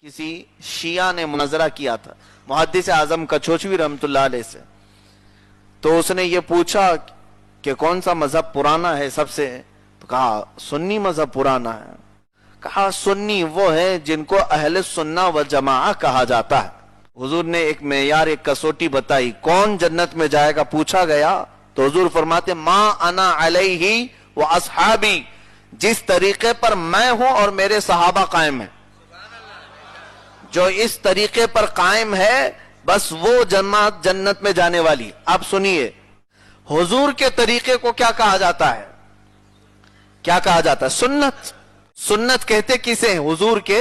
کسی شیعہ نے مناظرہ کیا تھا محدث اعظم کچھوچوی رحمۃ اللہ علیہ سے، تو اس نے یہ پوچھا کہ کون سا مذہب پرانا ہے سب سے، تو کہا سنی مذہب پرانا ہے۔ کہا سنی وہ ہے جن کو اہل سنہ و جماعہ کہا جاتا ہے۔ حضور نے ایک معیار، ایک کسوٹی بتائی، کون جنت میں جائے گا پوچھا گیا تو حضور فرماتے ما انا علیہ و اصحابی، جس طریقے پر میں ہوں اور میرے صحابہ قائم ہیں، جو اس طریقے پر قائم ہے بس وہ جماعت جنت میں جانے والی۔ اب سنیے، حضور کے طریقے کو کیا کہا جاتا ہے؟ کیا کہا جاتا ہے؟ سنت۔ سنت کہتے کسے؟ حضور کے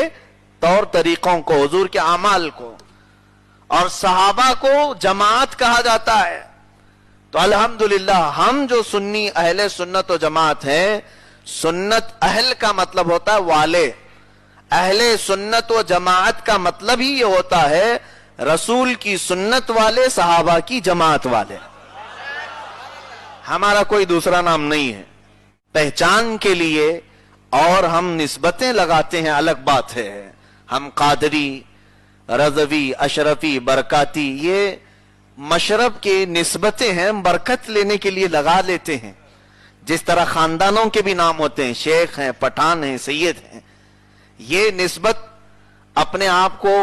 طور طریقوں کو، حضور کے اعمال کو، اور صحابہ کو جماعت کہا جاتا ہے۔ تو الحمدللہ ہم جو سنی اہل سنت و جماعت ہیں، سنت اہل کا مطلب ہوتا ہے والے، اہل سنت و جماعت کا مطلب ہی یہ ہوتا ہے رسول کی سنت والے، صحابہ کی جماعت والے۔ ہمارا کوئی دوسرا نام نہیں ہے۔ پہچان کے لیے اور ہم نسبتیں لگاتے ہیں، الگ بات ہے۔ ہم قادری، رضوی، اشرفی، برکاتی، یہ مشرب کی نسبتیں ہیں، برکت لینے کے لیے لگا لیتے ہیں۔ جس طرح خاندانوں کے بھی نام ہوتے ہیں، شیخ ہیں، پٹھان ہیں، سید ہیں، یہ نسبت اپنے آپ کو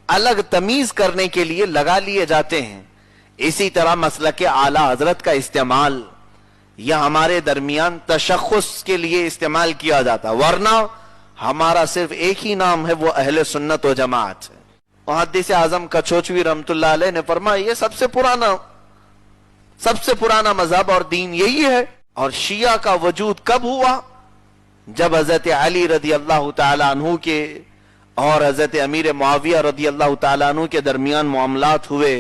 الگ تمیز کرنے کے لیے لگا لیے جاتے ہیں۔ اسی طرح مسلک اعلی حضرت کا استعمال یہ ہمارے درمیان تشخص کے لیے استعمال کیا جاتا، ورنہ ہمارا صرف ایک ہی نام ہے، وہ اہل سنت و جماعت ہے۔ محدث اعظم کچھوچوی رحمۃ اللہ علیہ نے فرمایا یہ سب سے پرانا مذہب اور دین یہی ہے۔ اور شیعہ کا وجود کب ہوا؟ جب حضرت علی رضی اللہ تعالیٰ عنہ کے اور حضرت امیر معاویہ رضی اللہ تعالیٰ عنہ کے درمیان معاملات ہوئے،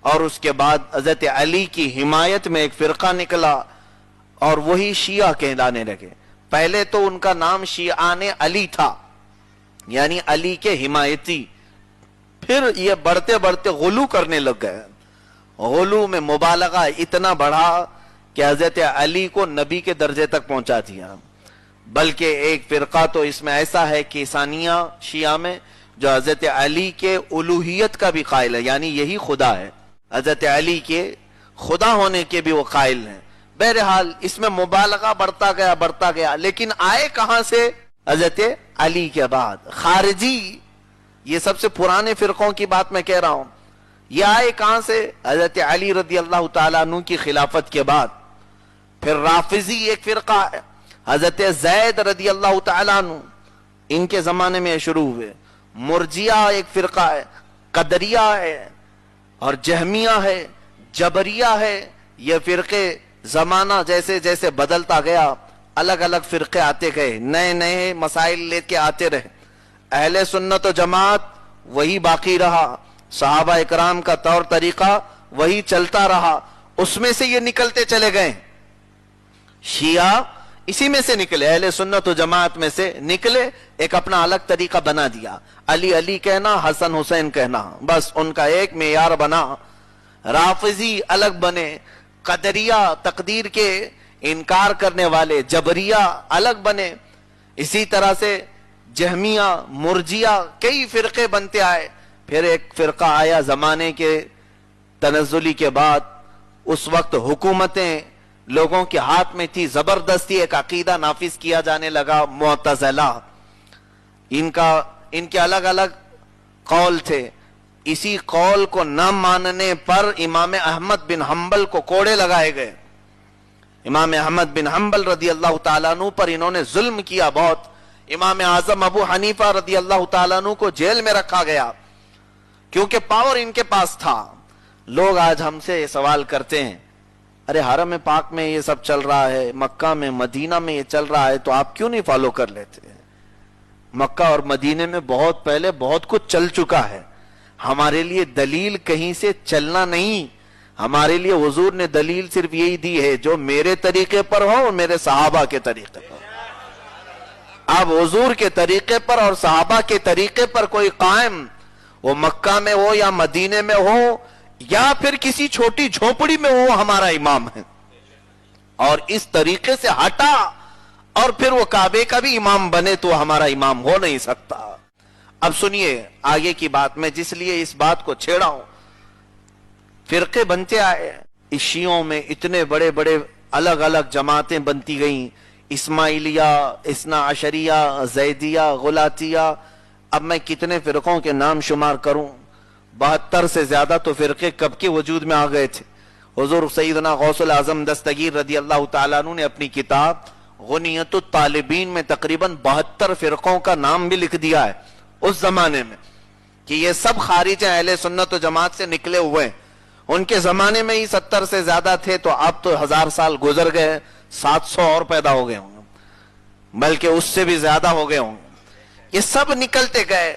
اور اس کے بعد حضرت علی کی حمایت میں ایک فرقہ نکلا اور وہی شیعہ کہلانے لگے۔ پہلے تو ان کا نام شیعان علی تھا، یعنی علی کے حمایتی، پھر یہ بڑھتے بڑھتے غلو کرنے لگ گئے۔ غلو میں مبالغہ اتنا بڑھا کہ حضرت علی کو نبی کے درجے تک پہنچا دیا۔ بلکہ ایک فرقہ تو اس میں ایسا ہے کہ ثانیہ شیعہ میں جو حضرت علی کے الوہیت کا بھی قائل ہے، یعنی یہی خدا ہے، حضرت علی کے خدا ہونے کے بھی وہ قائل ہیں۔ بہرحال اس میں مبالغہ بڑھتا گیا، لیکن آئے کہاں سے؟ حضرت علی کے بعد خارجی، یہ سب سے پرانے فرقوں کی بات میں کہہ رہا ہوں، یہ آئے کہاں سے؟ حضرت علی رضی اللہ تعالیٰ عنہ کی خلافت کے بعد۔ پھر رافضی ایک فرقہ ہے، حضرت زید رضی اللہ تعالیٰ عنہ، ان کے زمانے میں شروع ہوئے۔ مرجیہ ایک فرقہ ہے، قدریہ ہے، اور جہمیہ ہے، جبریہ ہے۔ یہ فرقے زمانہ جیسے جیسے بدلتا گیا، الگ الگ فرقے آتے گئے، نئے نئے مسائل لے کے آتے رہے۔ اہل سنت و جماعت وہی باقی رہا، صحابہ اکرام کا طور طریقہ وہی چلتا رہا، اس میں سے یہ نکلتے چلے گئے۔ شیعہ اسی میں سے نکلے، اہل سنت و جماعت میں سے نکلے، ایک اپنا الگ طریقہ بنا دیا، علی علی کہنا، حسن حسین کہنا، بس ان کا ایک معیار بنا۔ رافضی الگ بنے، قدریہ تقدیر کے انکار کرنے والے، جبریہ الگ بنے، اسی طرح سے جہمیہ، مرجیہ، کئی فرقے بنتے آئے۔ پھر ایک فرقہ آیا زمانے کے تنزلی کے بعد، اس وقت حکومتیں لوگوں کے ہاتھ میں تھی، زبردستی ایک عقیدہ نافذ کیا جانے لگا، معتزلہ۔ ان کے الگ الگ قول تھے، اسی قول کو نہ ماننے پر امام احمد بن حنبل کو کوڑے لگائے گئے۔ امام احمد بن حنبل رضی اللہ تعالیٰ عنہ پر انہوں نے ظلم کیا بہت۔ امام اعظم ابو حنیفہ رضی اللہ تعالیٰ عنہ کو جیل میں رکھا گیا، کیونکہ پاور ان کے پاس تھا۔ لوگ آج ہم سے سوال کرتے ہیں، ارے حرم پاک میں یہ سب چل رہا ہے، مکہ میں، مدینہ میں یہ چل رہا ہے، تو آپ کیوں نہیں فالو کر لیتے؟ مکہ اور مدینہ میں بہت پہلے بہت کچھ چل چکا ہے۔ ہمارے لیے دلیل کہیں سے چلنا نہیں، ہمارے لیے حضور نے دلیل صرف یہی دی ہے جو میرے طریقے پر ہو اور میرے صحابہ کے طریقے پر۔ اب حضور کے طریقے پر اور صحابہ کے طریقے پر کوئی قائم، وہ مکہ میں ہو یا مدینے میں ہو یا پھر کسی چھوٹی جھونپڑی میں ہو، ہمارا امام ہے۔ اور اس طریقے سے ہٹا اور پھر وہ کعبے کا بھی امام بنے تو ہمارا امام ہو نہیں سکتا۔ अब सुनिए आगे की बात, मैं जिस लिए इस बात को छेड़ा हूं, फिरके बनते आए, इस शियों में इतने बड़े बड़े अलग अलग जमातें बनती गईं, इस्माइलिया, इस्ना अशरिया, जैदिया, गुलातिया, अब मैं कितने फिरकों के नाम शुमार करूं, 72 से ज्यादा तो फिरके कब के वजूद में आ गए थे। हुजूर सैयदना गौसुल आजम दस्तगीर रदी अल्लाह तआला अन्हु ने अपनी किताब गुनियतुत तालिबीन में तकरीबन 72 फिरकों का नाम भी लिख दिया है उस जमाने में, कि ये सब खारिज अहले सुन्नत व जमात से निकले हुए हैं। उनके जमाने में ही 70 से ज्यादा थे, तो अब तो 1000 साल गुजर गए, 700 और पैदा हो गए होंगे, बल्कि उससे भी ज्यादा हो गए होंगे। ये सब निकलते गए।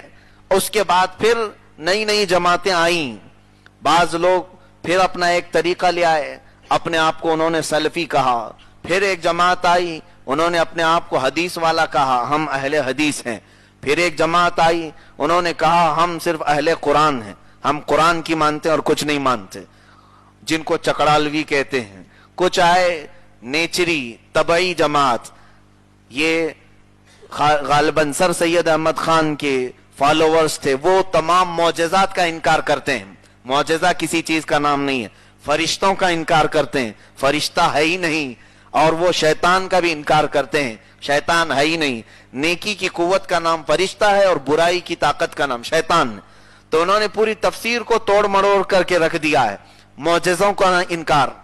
उसके बाद फिर नई नई जमातें आई, बाज लोग फिर अपना एक तरीका ले आए, अपने आप को उन्होंने सलफी कहा। फिर एक जमात आई, उन्होंने अपने आप को हदीस वाला कहा, हम अहले हदीस हैं। फिर एक जमात आई, उन्होंने कहा हम सिर्फ अहले कुरान हैं, हम कुरान की मानते हैं और कुछ नहीं मानते, जिनको चकड़ालवी कहते हैं। कुछ आए नेचरी तबई जमात, ये गालिबन सर सैयद अहमद खान के फॉलोअर्स थे, वो तमाम मौजज़ात का इनकार करते हैं। मौजज़ा किसी चीज का नाम नहीं है, फरिश्तों का इनकार करते हैं, फरिश्ता है ही नहीं। और वो शैतान का भी इनकार करते हैं, शैतान है ही नहीं। नेकी की कुव्वत का नाम फरिश्ता है और बुराई की ताकत का नाम शैतान है। तो उन्होंने पूरी तफसीर को तोड़ मड़ोड़ करके रख दिया है, मौजज़ों का इनकार।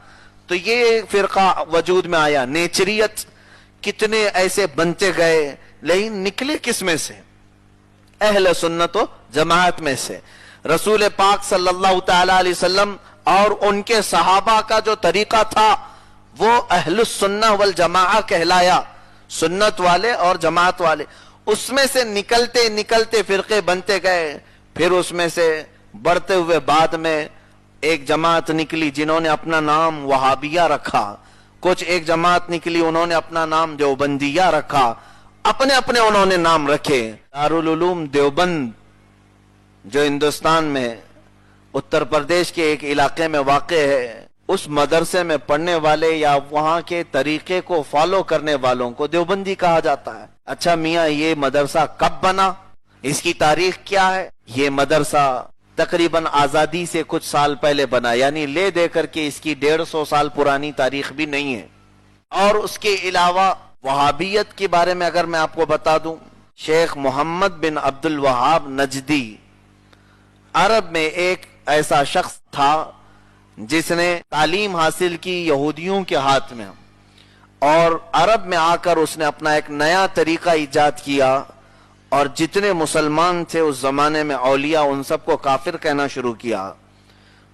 तो ये फिरका वजूद में आया। नेचरियत कितने ऐसे बनते गए, लेकिन निकले किस में से? अहले सुन्नत व जमात में से। रसूल पाक सल्लल्लाहु तआला अलैहि वसल्लम और उनके सहाबा का जो तरीका था वो अहलुस सुन्नह वल जमाअह कहलाया, सुन्नत वाले और जमात वाले। उसमें से निकलते निकलते फिरके बनते गए। फिर उसमें से बढ़ते हुए बाद में एक जमात निकली जिन्होंने अपना नाम वहाबिया रखा, कुछ एक जमात निकली उन्होंने अपना नाम देवबंदिया रखा, अपने अपने उन्होंने नाम रखे। दारुल उलूम देवबंद जो हिंदुस्तान में उत्तर प्रदेश के एक इलाके में वाक़े है, उस मदरसे में पढ़ने वाले या वहां के तरीके को फॉलो करने वालों को देवबंदी कहा जाता है। अच्छा मियाँ, ये मदरसा कब बना, इसकी तारीख क्या है? ये मदरसा तकरीबन आजादी से कुछ साल पहले बना, यानी ले दे करके इसकी 150 साल पुरानी तारीख भी नहीं है। और उसके अलावा वहाबियत के बारे में अगर मैं आपको बता दूं, शेख मोहम्मद बिन अब्दुल वहाब नजदी अरब में एक ऐसा शख्स था जिसने तालीम हासिल की यहूदियों के हाथ में, और अरब में आकर उसने अपना एक नया तरीका इजाद किया और जितने मुसलमान थे उस जमाने में औलिया, उन सबको काफिर कहना शुरू किया।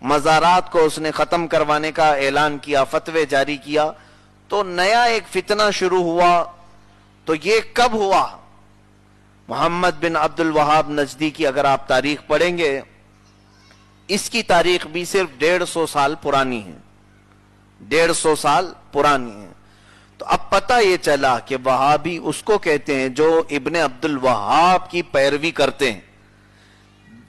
मज़ारात को उसने खत्म करवाने का ऐलान किया, फतवे जारी किया। तो नया एक फितना शुरू हुआ। तो ये कब हुआ? मोहम्मद बिन अब्दुल वहाब नजदी की अगर आप तारीख पढ़ेंगे, इसकी तारीख भी सिर्फ 150 साल पुरानी है, 150 साल पुरानी है। तो अब पता ये चला कि वहाबी उसको कहते हैं जो इब्ने अब्दुल वहाब की पैरवी करते हैं,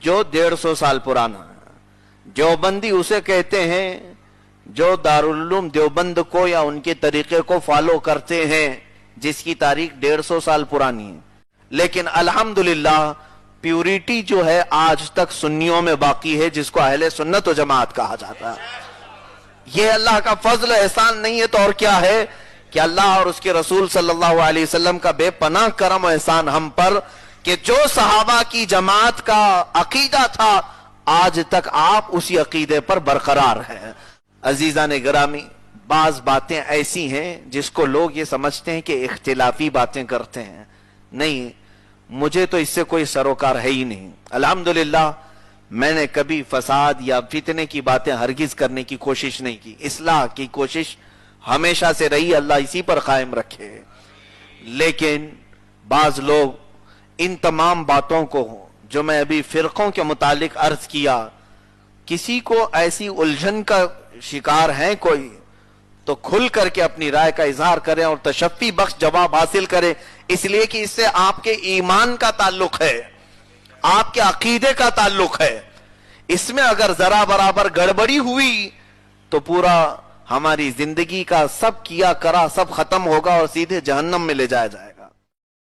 जो 150 साल पुराना है। देवबंदी उसे कहते हैं जो दारुल उलूम देवबंद को या उनके तरीके को फॉलो करते हैं, जिसकी तारीख 150 साल पुरानी है। लेकिन अल्हम्दुलिल्लाह प्यूरिटी जो है आज तक सुन्नियों में बाकी है, जिसको अहले सुन्नत व जमात कहा जाता है। यह अल्लाह का फजल एहसान नहीं है तो और क्या है कि अल्लाह और उसके रसूल सल्लल्लाहु अलैहि वसल्लम का बेपनाह करम और एहसान हम पर, कि जो सहाबा की जमात का अकीदा था आज तक आप उसी अकीदे पर बरकरार हैं। अजीजा ने गिरामी, बाज बातें ऐसी हैं जिसको लोग ये समझते हैं कि इख्तिलाफी बातें करते हैं। नहीं, मुझे तो इससे कोई सरोकार है ही नहीं। अल्हम्दुलिल्लाह मैंने कभी फसाद या फितने की बातें हरगिज करने की कोशिश नहीं की। इस्लाह की कोशिश हमेशा से रही, अल्लाह इसी पर कायम रखे। लेकिन बाज लोग इन तमाम बातों को जो मैं अभी फिरकों के मुतालिक अर्ज किया, किसी को ऐसी उलझन का शिकार है कोई, तो खुल करके अपनी राय का इजहार करें और तशफ़ी बख्श जवाब हासिल करें, इसलिए कि इससे आपके ईमान का ताल्लुक है, आपके अकीदे का ताल्लुक है। इसमें अगर जरा बराबर गड़बड़ी हुई तो पूरा हमारी जिंदगी का सब किया करा सब खत्म होगा और सीधे जहन्नम में ले जाया जाएगा।